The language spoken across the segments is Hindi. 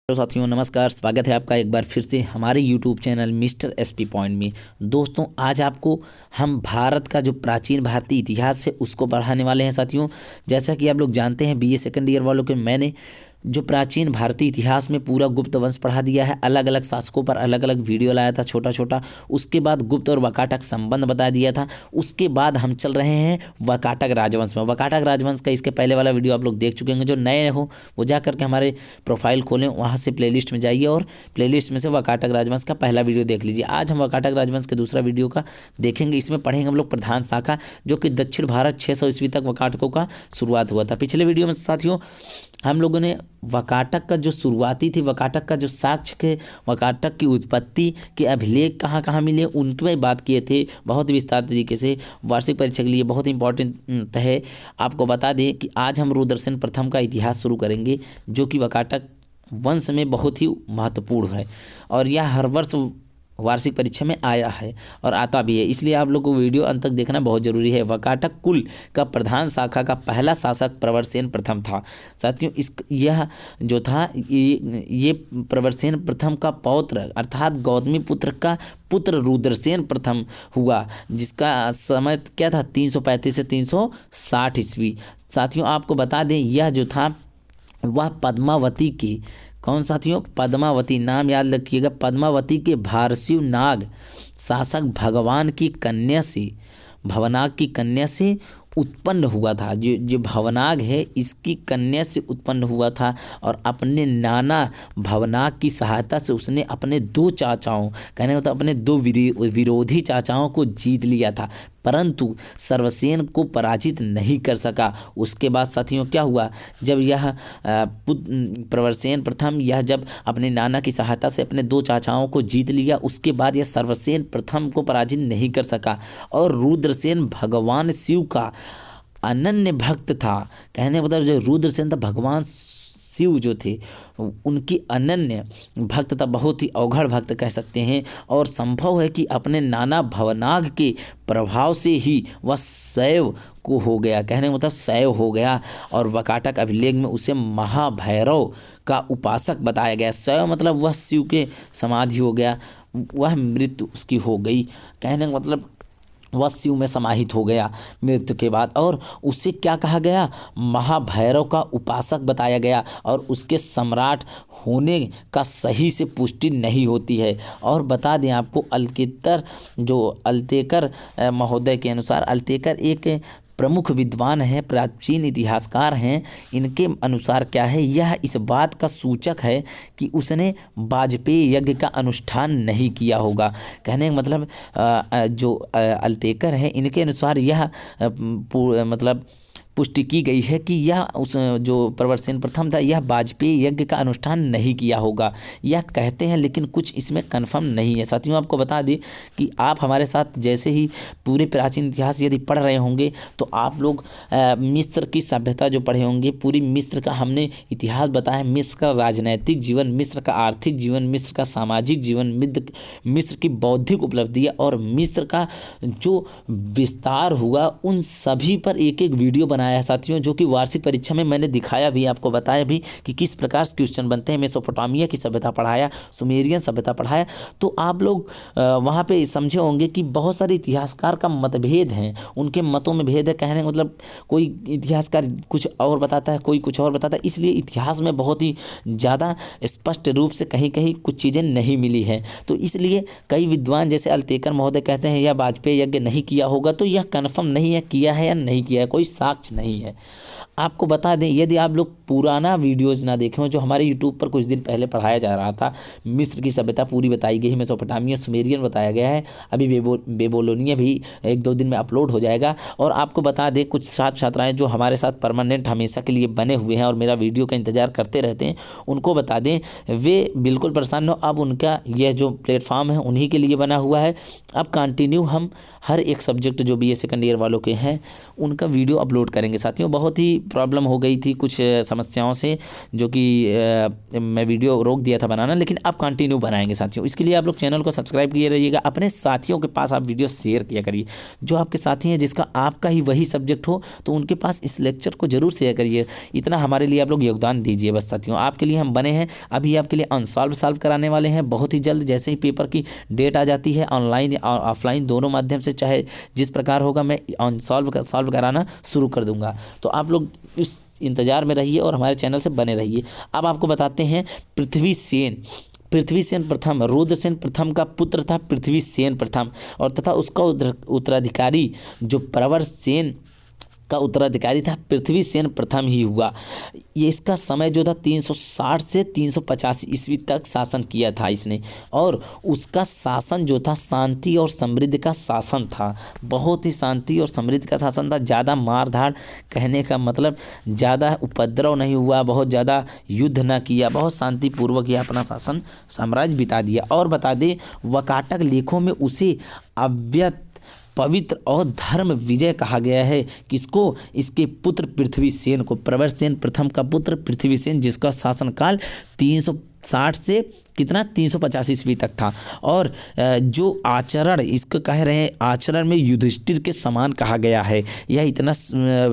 हेलो साथियों, नमस्कार। स्वागत है आपका एक बार फिर से हमारे YouTube channel mister SP point में। दोस्तों, आज आपको हम भारत का जो प्राचीन भारतीय इतिहास है उसको पढ़ाने वाले हैं साथियों। जैसा कि आप लोग जानते हैं, बीए सेकंड ईयर वालों के मैंने जो प्राचीन भारतीय इतिहास में पूरा गुप्त वंश पढ़ा दिया है। अलग अलग शासकों पर अलग अलग वीडियो लाया था छोटा छोटा। उसके बाद गुप्त और वाकाटक संबंध बता दिया था। उसके बाद हम चल रहे हैं वाकाटक राजवंश में। वाकाटक राजवंश का इसके पहले वाला वीडियो आप लोग देख चुके होंगे। जो नए हो वो जा करके हमारे प्रोफाइल खोलें, वहाँ से प्लेलिस्ट में जाइए और प्लेलिस्ट में से वाकाटक राजवंश का पहला वीडियो देख लीजिए। आज हम वाकाटक राजवंश के दूसरा वीडियो का देखेंगे। इसमें पढ़ेंगे हम लोग प्रधान शाखा, जो कि दक्षिण भारत 600 ईस्वी तक वाकाटकों का शुरुआत हुआ था। पिछले वीडियो में साथियों हम लोगों ने वाकाटक का जो शुरुआती थी, वाकाटक का जो साक्ष्य के, वाकाटक की उत्पत्ति के अभिलेख कहाँ कहाँ मिले उन पर बात किए थे बहुत विस्तार तरीके से। वार्षिक परीक्षा के लिए बहुत इंपॉर्टेंट है। आपको बता दें कि आज हम रुद्रसेन प्रथम का इतिहास शुरू करेंगे, जो कि वाकाटक वंश में बहुत ही महत्वपूर्ण है और यह हर वर्ष वार्षिक परीक्षा में आया है और आता भी है। इसलिए आप लोग को वीडियो अंत तक देखना बहुत जरूरी है। वाकाटक कुल का प्रधान शाखा का पहला शासक प्रवरसेन प्रथम था साथियों। यह जो था ये प्रवरसेन प्रथम का पौत्र अर्थात गौतमी पुत्र का पुत्र रुद्रसेन प्रथम हुआ, जिसका समय क्या था 335 से 360 ईस्वी। साथियों आपको बता दें, यह जो था वह पद्मावती की, कौन साथियों, पद्मावती, नाम याद रखिएगा, पद्मावती के भारसिव नाग शासक भगवान की कन्या से, भवनाग की कन्या से उत्पन्न हुआ था। जो भवनाग है इसकी कन्या से उत्पन्न हुआ था और अपने नाना भवनाग की सहायता से उसने अपने दो चाचाओं, कहने मतलब अपने दो विरोधी चाचाओं को जीत लिया था, परंतु सर्वसेन को पराजित नहीं कर सका। उसके बाद साथियों क्या हुआ, जब यह प्रवरसेन प्रथम यह जब अपने नाना की सहायता से अपने दो चाचाओं को जीत लिया, उसके बाद यह सर्वसेन प्रथम को पराजित नहीं कर सका और रुद्रसेन भगवान शिव का अनन्य भक्त था। कहने मतलब जो रुद्रसेन था भगवान शिव जो थे उनकी अनन्य भक्त था, बहुत ही अवघड़ भक्त कह सकते हैं। और संभव है कि अपने नाना भवनाग के प्रभाव से ही वह शैव को हो गया, कहने मतलब शैव हो गया। और वाकाटक अभिलेख में उसे महाभैरव का उपासक बताया गया। शैव मतलब वह शिव के समाधि हो गया, वह मृत्यु उसकी हो गई, कहने का मतलब वह शिव में समाहित हो गया मृत्यु के बाद। और उसे क्या कहा गया, महाभैरव का उपासक बताया गया और उसके सम्राट होने का सही से पुष्टि नहीं होती है। और बता दें आपको, अल्तेकर महोदय के अनुसार, अल्तेकर एक प्रमुख विद्वान है, प्राचीन इतिहासकार हैं। इनके अनुसार क्या है, यह इस बात का सूचक है कि उसने वाजपेयी यज्ञ का अनुष्ठान नहीं किया होगा। कहने का मतलब जो अल्तेकर है इनके अनुसार यह मतलब पुष्टि की गई है कि यह उस जो प्रवरसेन प्रथम था यह वाजपेयी यज्ञ का अनुष्ठान नहीं किया होगा, यह कहते हैं, लेकिन कुछ इसमें कन्फर्म नहीं है। साथियों आपको बता दें कि आप हमारे साथ जैसे ही पूरे प्राचीन इतिहास यदि पढ़ रहे होंगे तो आप लोग मिस्र की सभ्यता जो पढ़े होंगे, पूरी मिस्र का हमने इतिहास बताया। मिस्र का राजनैतिक जीवन, मिस्र का आर्थिक जीवन, मिस्र का सामाजिक जीवन, मिस्र की बौद्धिक उपलब्धियाँ और मिस्र का जो विस्तार हुआ, उन सभी पर एक एक वीडियो बनाया है साथियों, जो कि वार्षिक परीक्षा में मैंने दिखाया भी, आपको बताया भी कि किस प्रकार से क्वेश्चन बनते हैं। मेसोपोटामिया की सभ्यता पढ़ाया, सुमेरियन सभ्यता पढ़ाया। तो आप लोग वहाँ पे समझे होंगे कि बहुत सारे इतिहासकार का मतभेद हैं, उनके मतों में भेद है। कहने का मतलब कोई इतिहासकार कुछ और बताता है, कोई कुछ और बताता है, इसलिए इतिहास में बहुत ही ज़्यादा स्पष्ट रूप से कहीं कहीं कुछ चीज़ें नहीं मिली हैं। तो इसलिए कई विद्वान जैसे अल्तेकर महोदय कहते हैं यह वाजपेयी यज्ञ नहीं किया होगा, तो यह कन्फर्म नहीं है किया है या नहीं किया है, कोई साक्ष्य नहीं है। आपको बता दें, यदि आप लोग पुराना वीडियोज़ ना देखे हो जो हमारे यूट्यूब पर कुछ दिन पहले पढ़ाया जा रहा था, मिस्र की सभ्यता पूरी बताई गई है, मेसोपोटामिया, सुमेरियन बताया गया है, अभी बेबीलोनिया भी 1-2 दिन में अपलोड हो जाएगा। और आपको बता दें, कुछ छात्र छात्राएँ जो हमारे साथ परमानेंट हमेशा के लिए बने हुए हैं और मेरा वीडियो का इंतज़ार करते रहते हैं, उनको बता दें वे बिल्कुल परेशान हो। अब उनका यह जो प्लेटफॉर्म है उन्हीं के लिए बना हुआ है। अब कंटिन्यू हम हर एक सब्जेक्ट जो बीए सेकंड ईयर वालों के हैं उनका वीडियो अपलोड करेंगे। करेंगे साथियों। बहुत ही प्रॉब्लम हो गई थी कुछ समस्याओं से, जो कि मैं वीडियो रोक दिया था बनाना, लेकिन अब कंटिन्यू बनाएंगे साथियों। इसके लिए आप लोग चैनल को सब्सक्राइब किए रहिएगा, अपने साथियों के पास आप वीडियो शेयर किया करिए। जो आपके साथी हैं जिसका आपका ही वही सब्जेक्ट हो, तो उनके पास इस लेक्चर को जरूर शेयर करिए। इतना हमारे लिए आप लोग योगदान दीजिए बस साथियों। आपके लिए हम बने हैं। अभी आपके लिए अनसॉल्व सॉल्व कराने वाले हैं बहुत ही जल्द। जैसे ही पेपर की डेट आ जाती है, ऑनलाइन और ऑफलाइन दोनों माध्यम से, चाहे जिस प्रकार होगा, मैं सॉल्व कराना शुरू कर दूंगा। तो आप लोग इस इंतजार में रहिए और हमारे चैनल से बने रहिए। अब आपको बताते हैं पृथ्वी सेन प्रथम, रुद्रसेन प्रथम का पुत्र था पृथ्वी सेन प्रथम, और तथा उसका उत्तराधिकारी जो प्रवर सेन का उत्तराधिकारी था पृथ्वी सेन प्रथम ही हुआ। ये इसका समय जो था 360 से 385 ईस्वी तक शासन किया था इसने, और उसका शासन जो था शांति और समृद्धि का शासन था। बहुत ही शांति और समृद्धि का शासन था। ज़्यादा मार धाड़, कहने का मतलब ज़्यादा उपद्रव नहीं हुआ, बहुत ज़्यादा युद्ध ना किया, बहुत शांतिपूर्वक यह अपना शासन साम्राज्य बिता दिया। और बता दें, वाकाटक लेखों में उसे अव्यक्त, पवित्र और धर्म विजय कहा गया है। किसको? इसके पुत्र पृथ्वीसेन को। प्रवर सेन प्रथम का पुत्र पृथ्वीसेन, जिसका शासनकाल 360 से कितना 385 ईस्वी तक था। और जो आचरण इसको कह रहे हैं, आचरण में युधिष्ठिर के समान कहा गया है। यह इतना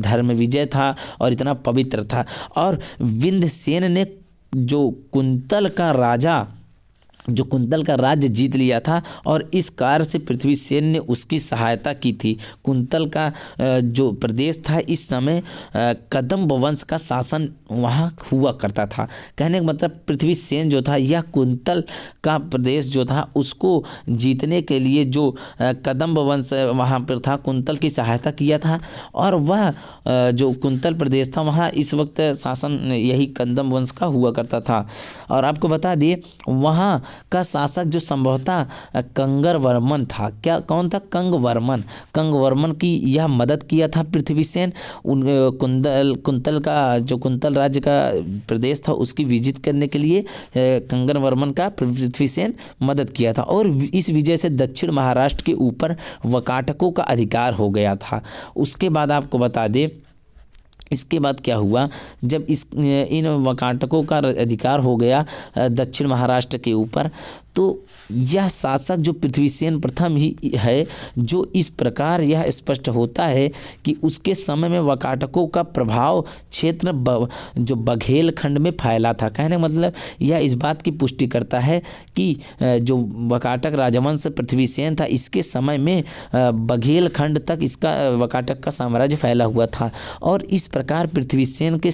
धर्म विजय था और इतना पवित्र था। और विंध्यसेन ने जो कुंतल का राज्य जीत लिया था, और इस कार्य से पृथ्वीसेन ने उसकी सहायता की थी। कुंतल का जो प्रदेश था, इस समय कदम्ब वंश का शासन वहाँ हुआ करता था। कहने का मतलब पृथ्वीसेन जो था, यह कुंतल का प्रदेश जो था उसको जीतने के लिए जो कदम्ब वंश वहाँ पर था, कुंतल की सहायता किया था। और वह जो कुंतल प्रदेश था, वहाँ इस वक्त शासन यही कदम्ब वंश का हुआ करता था। और आपको बता दिए, वहाँ का शासक जो संभवतः कंगर वर्मन था। क्या कौन था? कंग वर्मन की यह मदद किया था पृथ्वीसेन। कुंतल का जो कुंतल राज्य का प्रदेश था, उसकी विजिट करने के लिए कंगर वर्मन का पृथ्वीसेन मदद किया था। और इस विजय से दक्षिण महाराष्ट्र के ऊपर वाकाटकों का अधिकार हो गया था। उसके बाद आपको बता दें, इसके बाद क्या हुआ, जब इन वाकाटकों का अधिकार हो गया दक्षिण महाराष्ट्र के ऊपर, तो यह शासक जो पृथ्वीसेन प्रथम ही है। जो इस प्रकार यह स्पष्ट होता है कि उसके समय में वाकाटकों का प्रभाव क्षेत्र जो बघेल खंड में फैला था। कहने का मतलब यह इस बात की पुष्टि करता है कि जो वाकाटक राजवंश पृथ्वीसेन था, इसके समय में बघेल खंड तक इसका वाकाटक का साम्राज्य फैला हुआ था। और इस प्रकार पृथ्वीसेन के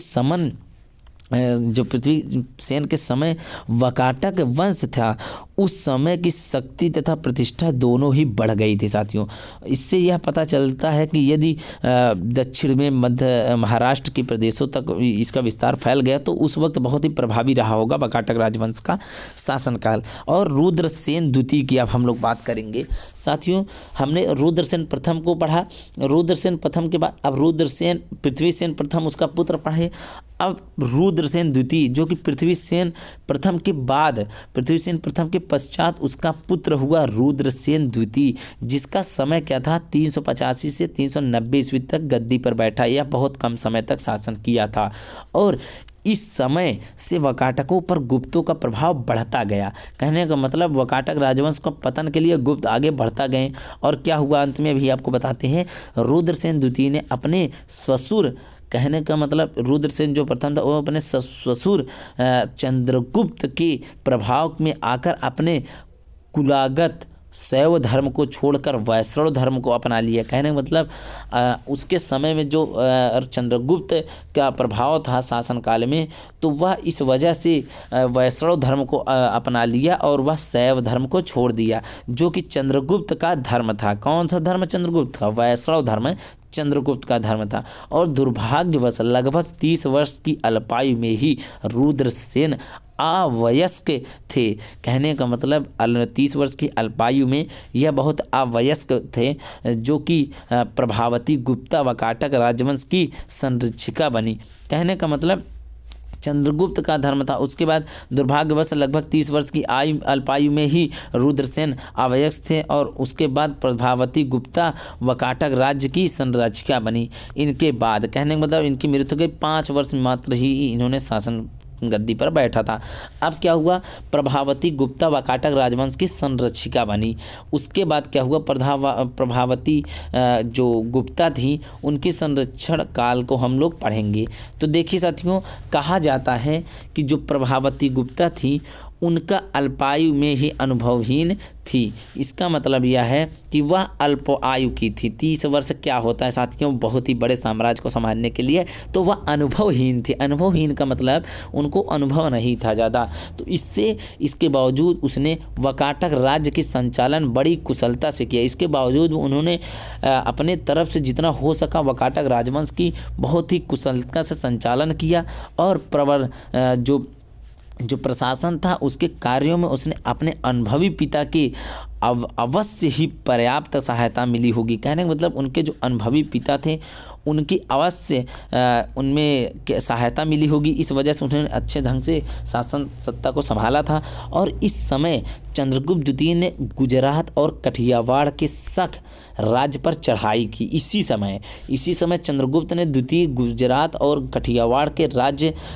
समय वाकाटक वंश था, उस समय की शक्ति तथा प्रतिष्ठा दोनों ही बढ़ गई थी साथियों। इससे यह पता चलता है कि यदि दक्षिण में मध्य महाराष्ट्र के प्रदेशों तक इसका विस्तार फैल गया, तो उस वक्त बहुत ही प्रभावी रहा होगा वाकाटक राजवंश का शासनकाल। और रुद्रसेन द्वितीय की अब हम लोग बात करेंगे साथियों। हमने रुद्रसेन प्रथम को पढ़ा, रुद्रसेन प्रथम के बाद अब पृथ्वीसेन प्रथम उसका पुत्र पढ़े। अब रुद्रसेन द्वितीय, जो कि पृथ्वीसेन प्रथम के बाद, पृथ्वीसेन प्रथम के पश्चात उसका पुत्र हुआ रुद्रसेन द्वितीय, जिसका समय क्या था 385 से 390 ईस्वी तक गद्दी पर बैठा। यह बहुत कम समय तक शासन किया था। और इस समय से वाकाटकों पर गुप्तों का प्रभाव बढ़ता गया। कहने का मतलब वाकाटक राजवंश का पतन के लिए गुप्त आगे बढ़ता गए। और क्या हुआ अंत में भी आपको बताते हैं। रुद्रसेन द्वितीय ने अपने ससुर, कहने का मतलब रुद्रसेन जो प्रथम था, वो अपने ससुर चंद्रगुप्त के प्रभाव में आकर अपने कुलागत शैव धर्म को छोड़कर वैष्णव धर्म को अपना लिया। कहने का मतलब उसके समय में जो चंद्रगुप्त का प्रभाव था शासनकाल में, तो वह इस वजह से वैष्णव धर्म को अपना लिया और वह शैव धर्म को छोड़ दिया, जो कि चंद्रगुप्त का धर्म था। कौन सा धर्म? चंद्रगुप्त का वैष्णव धर्म चंद्रगुप्त का धर्म था। और दुर्भाग्यवश लगभग 30 वर्ष की अल्पायु में ही रुद्रसेन अवयस्क थे। कहने का मतलब 30 वर्ष की अल्पायु में यह बहुत अवयस्क थे, जो कि प्रभावती गुप्ता वाकाटक राजवंश की संरक्षिका बनी। कहने का मतलब चंद्रगुप्त का धर्म था। उसके बाद दुर्भाग्यवश लगभग 30 वर्ष की अल्पायु में ही रुद्रसेन अवयस्क थे और उसके बाद प्रभावती गुप्ता वाकाटक राज्य की संरक्षिका बनी। इनके बाद कहने का मतलब इनकी मृत्यु के 5 वर्ष मात्र ही इन्होंने शासन गद्दी पर बैठा था। अब क्या हुआ, प्रभावती गुप्ता वाकाटक राजवंश की संरक्षिका बनी। उसके बाद क्या हुआ, प्रभावती जो गुप्ता थी उनके संरक्षण काल को हम लोग पढ़ेंगे। तो देखिए साथियों, कहा जाता है कि जो प्रभावती गुप्ता थी उनका अल्पायु में ही अनुभवहीन थी। इसका मतलब यह है कि वह अल्प आयु की थी। 30 वर्ष क्या होता है साथियों, बहुत ही बड़े साम्राज्य को संभालने के लिए, तो वह अनुभवहीन थी। अनुभवहीन का मतलब उनको अनुभव नहीं था ज़्यादा, तो इसके बावजूद उसने वाकाटक राज्य की संचालन बड़ी कुशलता से किया। इसके बावजूद उन्होंने अपने तरफ से जितना हो सका वाकाटक राजवंश की बहुत ही कुशलता से संचालन किया और जो प्रशासन था उसके कार्यों में उसने अपने अनुभवी पिता की अवश्य ही पर्याप्त सहायता मिली होगी। कहने का मतलब उनके जो अनुभवी पिता थे उनकी अवश्य उनमें सहायता मिली होगी। इस वजह से उन्होंने अच्छे ढंग से शासन सत्ता को संभाला था। और इस समय चंद्रगुप्त द्वितीय ने गुजरात और कठियावाड़ के शक राज्य पर चढ़ाई की। इसी समय चंद्रगुप्त ने द्वितीय गुजरात और कठियावाड़ के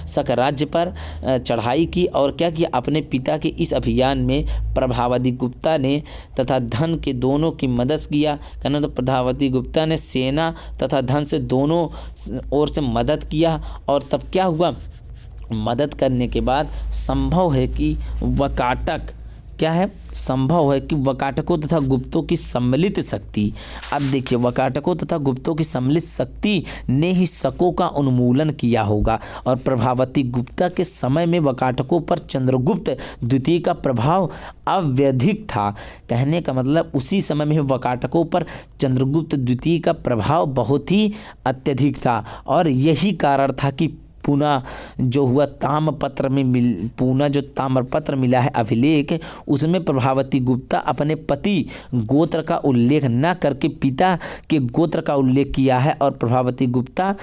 शक राज्य पर चढ़ाई की और क्या किया, अपने पिता के इस अभियान में प्रभावती गुप्ता ने तथा धन के दोनों की मदद किया। कहना तो प्रभावती गुप्ता ने सेना तथा धन से दोनों ओर से मदद किया और तब क्या हुआ, मदद करने के बाद संभव है कि वाकाटकों तथा गुप्तों की सम्मिलित शक्ति, अब देखिए वाकाटकों तथा गुप्तों की सम्मिलित शक्ति ने ही शकों का उन्मूलन किया होगा। और प्रभावती गुप्ता के समय में वाकाटकों पर चंद्रगुप्त द्वितीय का प्रभाव अत्यधिक था। कहने का मतलब उसी समय में वाकाटकों पर चंद्रगुप्त द्वितीय का प्रभाव बहुत ही अत्यधिक था और यही कारण था कि पूना जो ताम्रपत्र मिला है अभिलेख, उसमें प्रभावती गुप्ता अपने पति गोत्र का उल्लेख न करके पिता के गोत्र का उल्लेख किया है और प्रभावती गुप्ता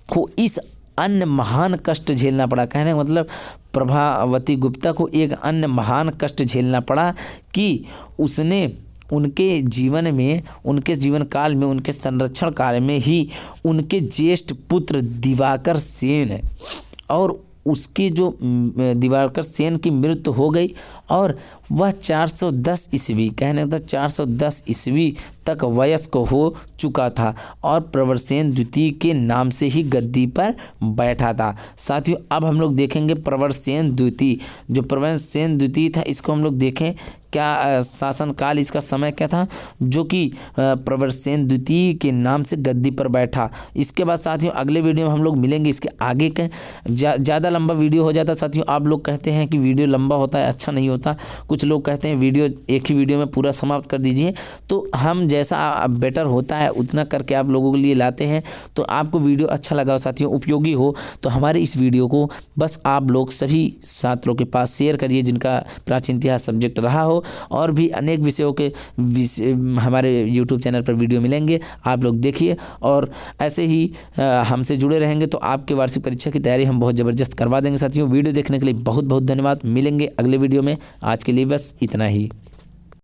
को इस अन्य महान कष्ट झेलना पड़ा। कहने का मतलब प्रभावती गुप्ता को एक अन्य महान कष्ट झेलना पड़ा कि उसने उनके जीवन काल में, उनके संरक्षण काल में ही उनके ज्येष्ठ पुत्र दिवाकर सेन और उसके जो दिवाकर सेन की मृत्यु हो गई और वह 410 ईस्वी, कहने का 410 ईस्वी तक वयस्क हो चुका था और प्रवरसेन द्वितीय के नाम से ही गद्दी पर बैठा था। साथियों, अब हम लोग देखेंगे प्रवरसेन द्वितीय। जो प्रवरसेन द्वितीय था इसको हम लोग देखें क्या शासनकाल, इसका समय क्या था, जो कि प्रवरसेन द्वितीय के नाम से गद्दी पर बैठा। इसके बाद साथियों अगले वीडियो में हम लोग मिलेंगे। इसके आगे के ज़्यादा लंबा वीडियो हो जाता है साथियों। आप लोग कहते हैं कि वीडियो लंबा होता है, अच्छा नहीं होता। कुछ लोग कहते हैं वीडियो एक ही वीडियो में पूरा समाप्त कर दीजिए, तो हम जैसा बेटर होता है उतना करके आप लोगों के लिए लाते हैं। तो आपको वीडियो अच्छा लगा हो साथियों, उपयोगी हो, तो हमारे इस वीडियो को बस आप लोग सभी छात्रों के पास शेयर करिए जिनका प्राचीन इतिहास सब्जेक्ट रहा हो। और भी अनेक विषयों के हमारे YouTube चैनल पर वीडियो मिलेंगे, आप लोग देखिए और ऐसे ही हमसे जुड़े रहेंगे तो आपके वार्षिक परीक्षा की तैयारी हम बहुत ज़बरदस्त करवा देंगे। साथियों वीडियो देखने के लिए बहुत बहुत धन्यवाद। मिलेंगे अगले वीडियो में, आज के लिए बस इतना ही।